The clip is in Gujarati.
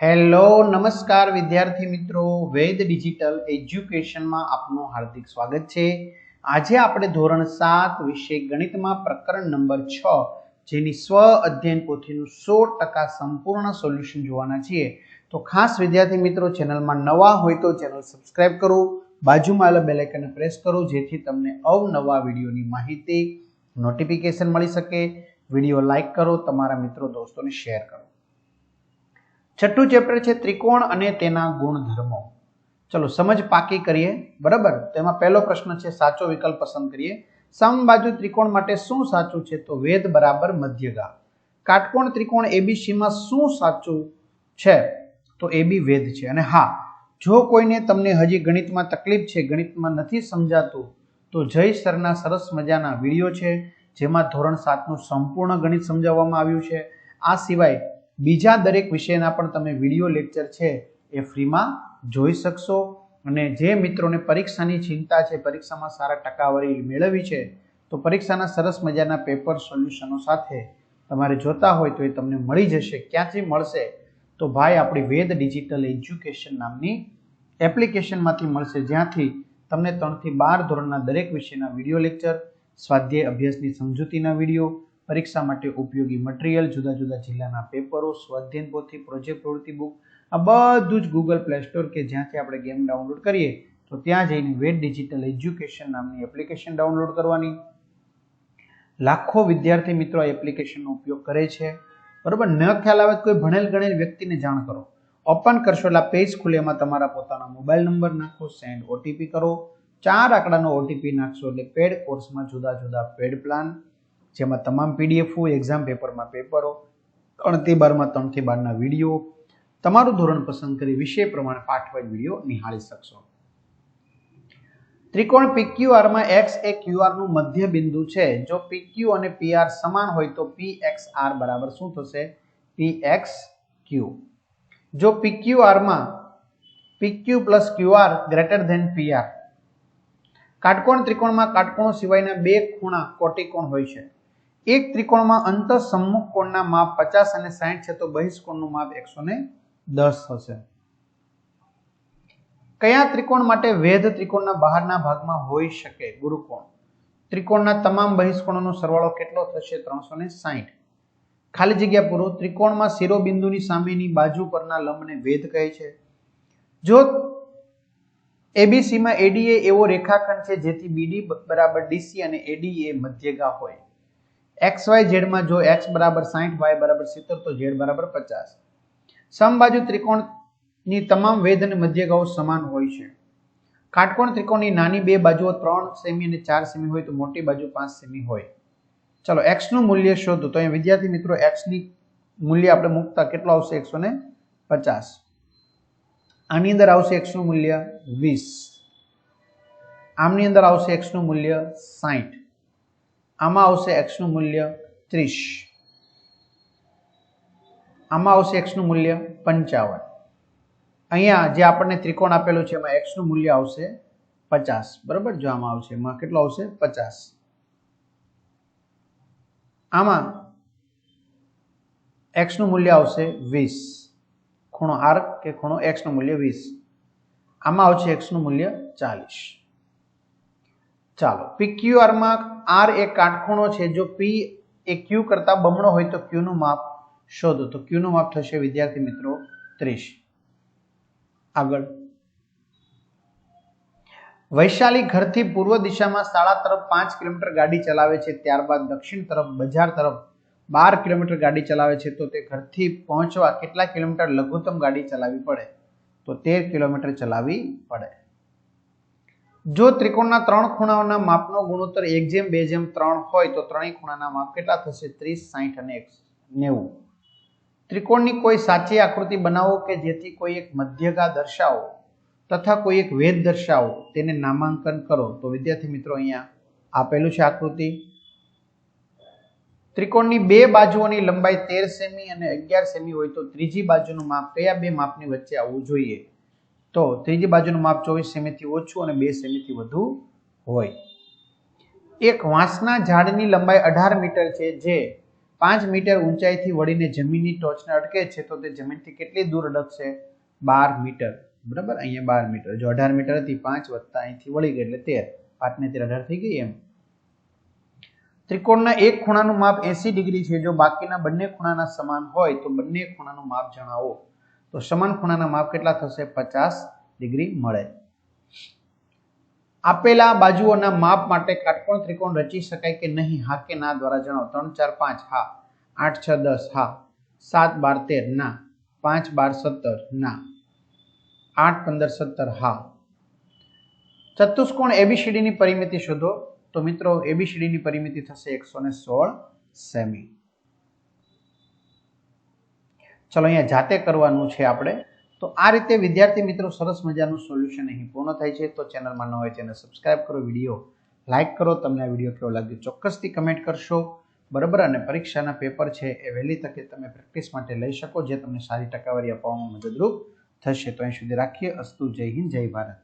હેલો નમસ્કાર વિદ્યાર્થી મિત્રો, વેદ ડિજિટલ એજ્યુકેશનમાં આપનું હાર્દિક સ્વાગત છે। આજે આપણે ધોરણ 7 વિષય ગણિતમાં પ્રકરણ નંબર 6 જેની સ્વ અધ્યયન પોથીનું 100% સંપૂર્ણ સોલ્યુશન જોવાના છીએ। તો ખાસ વિદ્યાર્થી મિત્રો, ચેનલમાં નવા હોય તો ચેનલ સબસ્ક્રાઇબ કરો, બાજુમાં આવેલા બેલ આઇકનને પ્રેસ કરો જેથી તમને અવનવા વિડીયોની માહિતી નોટિફિકેશન મળી શકે। વિડીયો લાઈક કરો, તમારા મિત્રો દોસ્તોને શેર કરો। छठू चैप्टर है त्रिकोण અને તેના ગુણધર્મો। चलो समझ पाकी करिए, बराबर। તેમાં પહેલો પ્રશ્ન છે, સાચો વિકલ્પ પસંદ કરીએ। સમબાજુ ત્રિકોણ માટે શું સાચું છે? તો વેધ બરાબર મધ્યગા। કાટકોણ ત્રિકોણ એબીસી માં શું સાચું છે? તો એબી વેધ છે। અને હા, જો કોઈને તમને હજી ગણિતમાં તકલીફ છે, ગણિતમાં નથી સમજાતું, તો જય સરના સરસ મજાના વિડિયો છે જેમાં ધોરણ 7 નું સંપૂર્ણ ગણિત સમજાવવામાં આવ્યું છે। આ સિવાય બીજા દરેક વિષયના પણ તમે વિડિયો લેક્ચર છે એ ફ્રીમાં જોઈ શકશો। અને જે મિત્રોને પરીક્ષાની ચિંતા છે, પરીક્ષામાં સારા ટકાવારી મેળવવી છે, તો પરીક્ષાના સરસ મજાના પેપર સોલ્યુશનો સાથે તમારે જોતા હોય તો એ તમને મળી જશે। ક્યાંથી મળશે? તો ભાઈ આપણી વેદ ડિજિટલ એજ્યુકેશન નામની એપ્લિકેશનમાંથી મળશે, જ્યાંથી તમને 3 થી 12 ધોરણના દરેક વિષયના વિડિયો લેક્ચર, સ્વાધ્યાય અભ્યાસની સમજૂતીના વિડિયો, પરીક્ષા માટે ઉપયોગી મટીરીયલ, જુદા જુદા જિલ્લાના પેપરો, સ્વાધ્યાયન પોથી, પ્રોજેક્ટ પ્રવૃત્તિ બુક, આ બધું જ ગૂગલ પ્લે સ્ટોર કે જ્યાંથી આપણે ગેમ ડાઉનલોડ કરીએ તો ત્યાં જઈને વેદ ડિજિટલ એજ્યુકેશન નામની એપ્લિકેશન ડાઉનલોડ કરવાની। લાખો વિદ્યાર્થી મિત્રો આ એપ્લિકેશનનો ઉપયોગ કરે છે, બરોબર। ન ખ્યાલ આવે તો કોઈ ભણેલ ગણેલ વ્યક્તિને જાણ કરો। ઓપન કરશો એટલે પેજ ખુલે, એમાં તમારા પોતાના મોબાઈલ નંબર નાખો, સેન્ડ ઓટીપી કરો, 4 આંકડાનો ઓટીપી નાખશો એટલે પેડ કોર્સમાં જુદા જુદા પેડ પ્લાન, જેમાં તમામ પીડીએફ, એક્ઝામ પેપરમાં પેપરો, 3 થી 12 માં 3 થી 12 ના વિડીયો, તમારું ધોરણ પસંદ કરી વિષય પ્રમાણે પાઠવાઇઝ વિડીયો નિહાળી શકશો। ત્રિકોણ PQR માં x એ QR નું મધ્ય બિંદુ છે। જો PQ અને PR સમાન હોય તો PXR બરાબર શું થશે? PXQ। જો PQR માં PQ plus QR greater than PR। કાટકોણ ત્રિકોણમાં કાટકોણો સિવાયના બે ખૂણા કોટિકોણ હોય છે। એક ત્રિકોણમાં અંત સમ્મુખ કોણના માપ 50 અને 60 છે, તો બહિષ્કોણનું માપ 110 થશે। કયા ત્રિકોણ માટે વેધ ત્રિકોણના બહારના ભાગમાં હોઈ શકે? ગુરુકોણ। ત્રિકોણના તમામ બહિષ્કોણોનો સરવાળો કેટલો થશે? 360। ખાલી જગ્યા પૂરો। ત્રિકોણમાં શિરોબિંદુની સામેની બાજુ પરના લંબને વેધ કહે છે। જો ABC માં AD એ એવો રેખાખંડ છે જેથી BD બરાબર DC અને AD એ મધ્યગા હોય। XYZ માં જો x બરાબર 60, y બરાબર 70 તો z બરાબર 50। સમબાજુ ત્રિકોણની તમામ વેધ અને મધ્યગાઓ સમાન હોય છે। કાટકોણ ત્રિકોણની નાની બે બાજુઓ 3 સેમી અને 4 સેમી હોય તો મોટી બાજુ 5 સેમી હોય। ચલો x નું મૂલ્ય શોધો। તો અહીં વિદ્યાર્થી મિત્રો x ની મૂલ્ય આપણે મૂકતા કેટલો આવશે? 150। આની અંદર આવશે x નું મૂલ્ય 20, આમની અંદર આવશે x નું મૂલ્ય 60, આમાં આવશે x નું મૂલ્ય 30, આમાં આવશે x નું મૂલ્ય 55। અહીંયા જે આપણને ત્રિકોણ આપેલું છે એમાં x નું મૂલ્ય આવશે 50, બરાબર। જો આમાં આવશે, એમાં કેટલો આવશે? 50। આમાં x નું મૂલ્ય આવશે 20, ખૂણો r કે ખૂણો x નું મૂલ્ય 20, આમાં આવશે x નું મૂલ્ય 40। ચાલો, PQR માં R એ કાટખૂણો છે। જો P એ Q કરતા બમણો હોય તો Q નું માપ શોધો। તો Q નું માપ થશે વિદ્યાર્થી મિત્રો 30। આગળ, વૈશાલી ઘરથી પૂર્વ દિશામાં શાળા તરફ 5 કિલોમીટર ગાડી ચલાવે છે, ત્યારબાદ દક્ષિણ તરફ બજાર તરફ 12 કિલોમીટર ગાડી ચલાવે છે, તો તે ઘરથી પહોંચવા કેટલા કિલોમીટર લઘુત્તમ ગાડી ચલાવવી પડે? તો 13 કિલોમીટર ચલાવવી પડે। જો ત્રિકોણના 3 ખૂણાઓના માપનો ગુણોત્તર 1:2:3 હોય તો ત્રણેય ખૂણાના માપ કેટલા થશે? 30, 60 અને 90। ત્રિકોણની કોઈ સાચી આકૃતિ બનાવો કે જેથી કોઈ એક મધ્યગા દર્શાવો તથા કોઈ એક વેધ દર્શાવો, તેને નામાંકન કરો। તો વિદ્યાર્થી મિત્રો અહીંયા આપેલું છે આકૃતિ। ત્રિકોણની બે બાજુઓની લંબાઈ 13 સેમી અને 11 સેમી હોય તો ત્રીજી બાજુનું માપ કયા બે માપની વચ્ચે આવવું જોઈએ? તો ત્રીજી બાજુનું માપ 24 સેમી થી ઓછું અને 2 સેમી થી વધુ હોય। એક વાંસના ઝાડની લંબાઈ 18 મીટર છે, જે 5 મીટર ઊંચાઈથી વળીને જમીનની ટોચને અટકે છે તો તે જમીનથી કેટલી દૂર અટકશે? 12 મીટર. બરાબર, અહીંયા 12 મીટર. જો 18 મીટર હતી, 5 વત્તા અહીંથી વળી ગઈ એટલે 13. 5 ને 13 18 થઈ ગઈ એમ. ત્રિકોણના એક ખૂણાનું માપ 80 ડિગ્રી છે. જો બાકીના બંને ખૂણાના સમાન હોય તો બંને ખૂણાનું માપ જણાવો. તો સમાન ખૂણાના માપ કેટલા થશે? 50 ડિગ્રી મળે. આપેલા બાજુઓના માપ માટે કાટકોણ ત્રિકોણ રચી શકાય કે નહીં? હા કે ના દ્વારા જણાવો. 3 4 5 હા. 8 6 10 હા. 7 12 13 ના. 5 12 17 ના. 8 15 17 હા. ચતુષ્કોણ એબીસીડી ની પરિમિતિ શોધો. તો મિત્રો એબીસીડી ની પરિમિતિ થશે 116 સેમી. ચલો અહીંયા જાતે કરવાનું છે આપણે. તો આ રીતે વિદ્યાર્થી મિત્રો સરસ મજાનું સોલ્યુશન અહીં પૂર્ણ થાય છે. તો ચેનલમાં ન હોય ચેનલ સબસ્ક્રાઇબ કરો, વિડીયો લાઇક કરો. તમને આ વિડીયો કેવો લાગ્યો ચોક્કસથી કમેન્ટ કરશો. બરાબર, અને પરીક્ષાના પેપર છે એ વહેલી તકે તમે પ્રેક્ટિસ માટે લઈ શકો, જે તમને સારી ટકાવારી અપાવવામાં મદદરૂપ થશે. તો અહીં સુધી રાખીએ. અસ્તુ. જય હિન્દ, જય ભારત.